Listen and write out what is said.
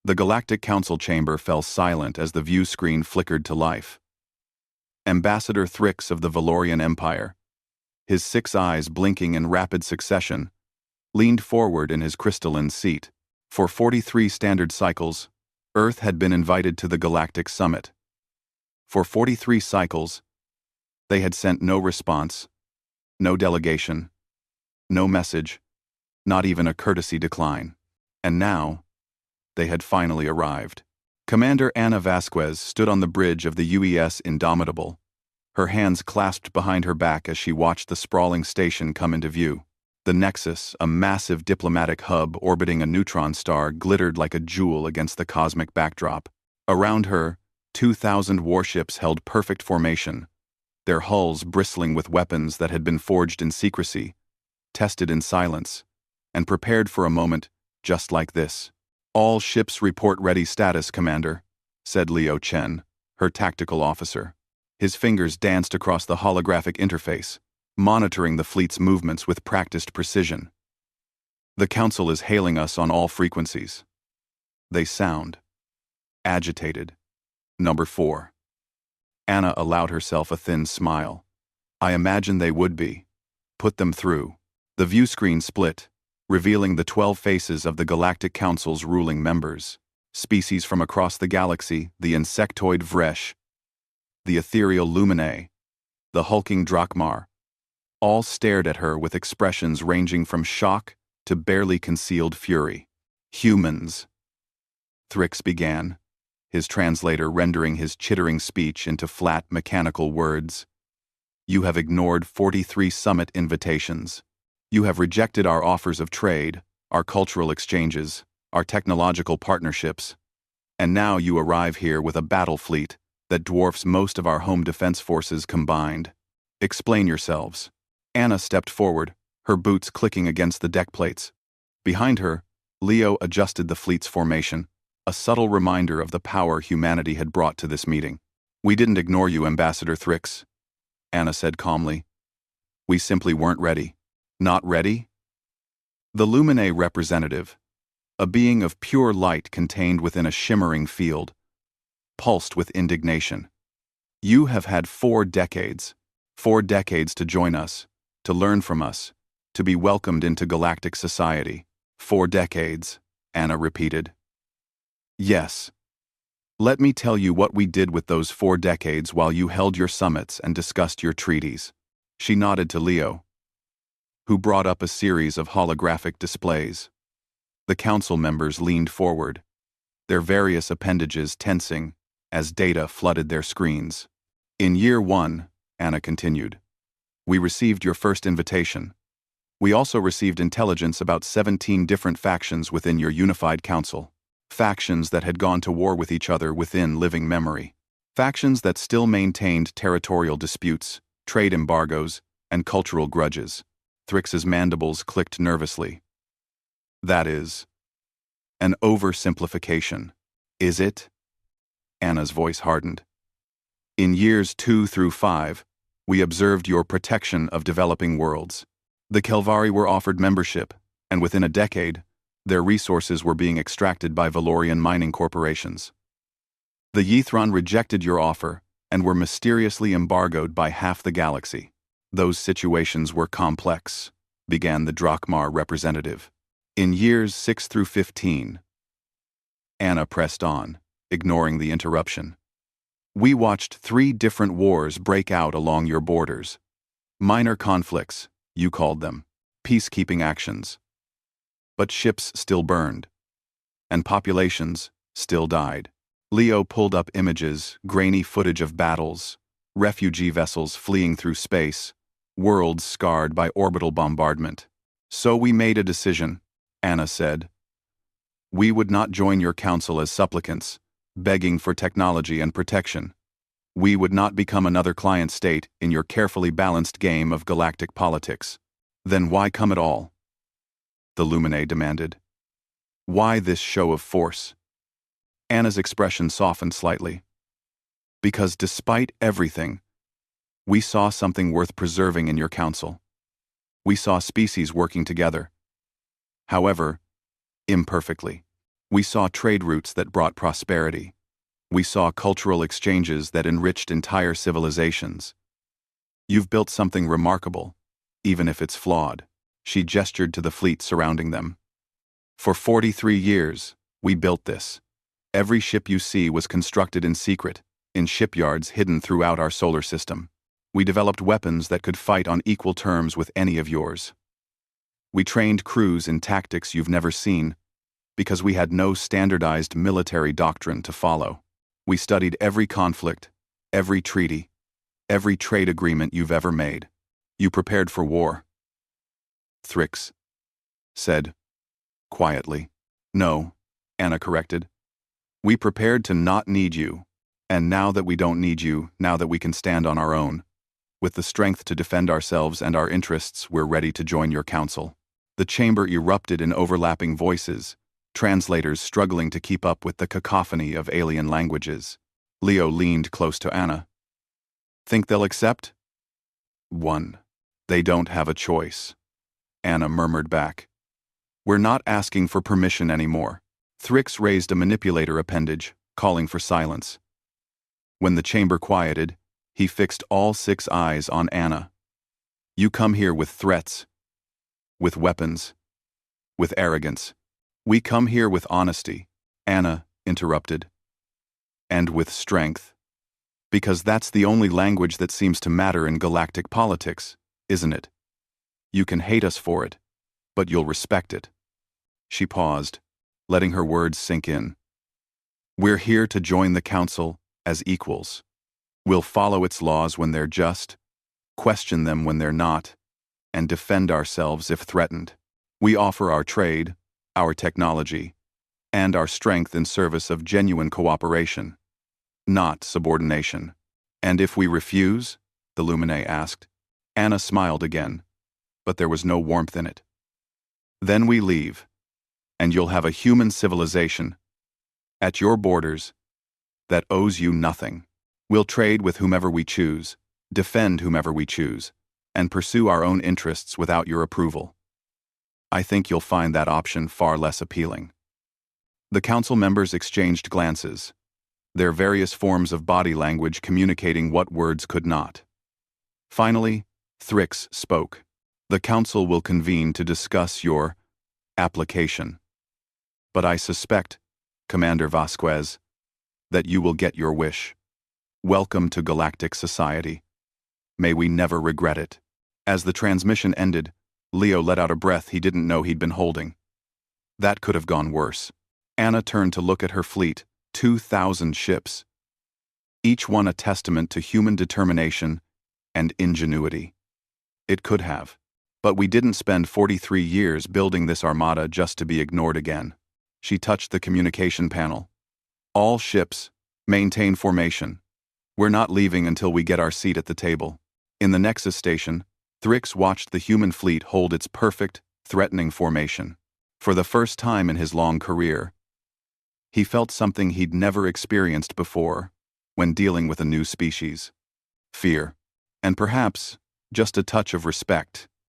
The Galactic Council chamber fell silent as the view screen flickered to life. Ambassador Thrix of the Valorian Empire, his 6 eyes blinking in rapid succession, leaned forward in his crystalline seat. For 43 standard cycles, Earth had been invited to the Galactic Summit. For 43 cycles, they had sent no response, no delegation, no message, not even a courtesy decline. And now, they had finally arrived. Commander Ana Vasquez stood on the bridge of the UES Indomitable, her hands clasped behind her back as she watched the sprawling station come into view. The Nexus, a massive diplomatic hub orbiting a neutron star, glittered like a jewel against the cosmic backdrop. Around her, 2,000 warships held perfect formation, their hulls bristling with weapons that had been forged in secrecy, tested in silence, and prepared for a moment just like this. "All ships report ready status, Commander," said Leo Chen, her tactical officer. His fingers danced across the holographic interface, monitoring the fleet's movements with practiced precision. "The Council is hailing us on all frequencies." They sound agitated. Number 4. Anna allowed herself a thin smile. "I imagine they would be. Put them through." The view screen split, revealing the 12 faces of the Galactic Council's ruling members. Species from across the galaxy, the insectoid Vresh, the ethereal Luminae, the hulking Drakmar, all stared at her with expressions ranging from shock to barely concealed fury. "Humans," Thrix began, his translator rendering his chittering speech into flat, mechanical words. "You have ignored 43 summit invitations. You have rejected our offers of trade, our cultural exchanges, our technological partnerships, and now you arrive here with a battle fleet that dwarfs most of our home defense forces combined. Explain yourselves." Anna stepped forward, her boots clicking against the deck plates. Behind her, Leo adjusted the fleet's formation, a subtle reminder of the power humanity had brought to this meeting. "We didn't ignore you, Ambassador Thrix," Anna said calmly. "We simply weren't ready." "Not ready?" The Luminae representative, a being of pure light contained within a shimmering field, pulsed with indignation. "You have had 4 decades. 4 decades to join us, to learn from us, to be welcomed into galactic society. 4 decades, Anna repeated. "Yes. Let me tell you what we did with those 4 decades while you held your summits and discussed your treaties." She nodded to Leo, who brought up a series of holographic displays. The council members leaned forward, their various appendages tensing as data flooded their screens. "In year 1, Anna continued, we received your first invitation. We also received intelligence about 17 different factions within your unified council. Factions that had gone to war with each other within living memory. Factions that still maintained territorial disputes, trade embargoes, and cultural grudges." Thrix's mandibles clicked nervously. "That is an oversimplification, is it?" Anna's voice hardened. "In years 2 through 5, we observed your protection of developing worlds. The Kelvari were offered membership, and within a decade, their resources were being extracted by Valorian mining corporations. The Yithron rejected your offer and were mysteriously embargoed by half the galaxy. Those situations were complex," began the Drakmar representative. "In years 6 through 15, Anna pressed on, ignoring the interruption. "We watched 3 different wars break out along your borders. Minor conflicts, you called them, peacekeeping actions. But ships still burned, and populations still died." Leo pulled up images, grainy footage of battles, refugee vessels fleeing through space, worlds scarred by orbital bombardment. "So we made a decision," Anna said. "We would not join your council as supplicants, begging for technology and protection. We would not become another client state in your carefully balanced game of galactic politics." "Then why come at all?" the Luminae demanded. "Why this show of force?" Anna's expression softened slightly. "Because despite everything, we saw something worth preserving in your council. We saw species working together. However, imperfectly. We saw trade routes that brought prosperity. We saw cultural exchanges that enriched entire civilizations. You've built something remarkable, even if it's flawed. She gestured to the fleet surrounding them. For 43 years, we built this. Every ship you see was constructed in secret, in shipyards hidden throughout our solar system. We developed weapons that could fight on equal terms with any of yours. We trained crews in tactics you've never seen, because we had no standardized military doctrine to follow. We studied every conflict, every treaty, every trade agreement you've ever made. You prepared for war. Thrix said, quietly. No, Anna corrected. We prepared to not need you, and now that we don't need you, now that we can stand on our own, with the strength to defend ourselves and our interests, we're ready to join your council. The chamber erupted in overlapping voices, translators struggling to keep up with the cacophony of alien languages. Leo leaned close to Anna. Think they'll accept? 1. They don't have a choice. Anna murmured back. We're not asking for permission anymore. Thrix raised a manipulator appendage, calling for silence. When the chamber quieted, he fixed all 6 eyes on Anna. You come here with threats, with weapons, with arrogance. We come here with honesty, Anna interrupted. And with strength. Because that's the only language that seems to matter in galactic politics, isn't it? You can hate us for it, but you'll respect it. She paused, letting her words sink in. We're here to join the council as equals. We'll follow its laws when they're just, question them when they're not, and defend ourselves if threatened. We offer our trade, our technology, and our strength in service of genuine cooperation, not subordination. And if we refuse? The Luminae asked. Anna smiled again, but there was no warmth in it. Then we leave, and you'll have a human civilization at your borders that owes you nothing. We'll trade with whomever we choose, defend whomever we choose, and pursue our own interests without your approval. I think you'll find that option far less appealing. The council members exchanged glances, their various forms of body language communicating what words could not. Finally, Thrix spoke. The council will convene to discuss your application. But I suspect, Commander Vasquez, that you will get your wish. Welcome to Galactic Society. May we never regret it. As the transmission ended, Leo let out a breath he didn't know he'd been holding. That could have gone worse. Anna turned to look at her fleet, 2,000 ships. Each one a testament to human determination and ingenuity. It could have. But we didn't spend 43 years building this armada just to be ignored again. She touched the communication panel. All ships, maintain formation. We're not leaving until we get our seat at the table. In the Nexus station, Thrix watched the human fleet hold its perfect, threatening formation. For the first time in his long career, he felt something he'd never experienced before when dealing with a new species. Fear. And perhaps just a touch of respect.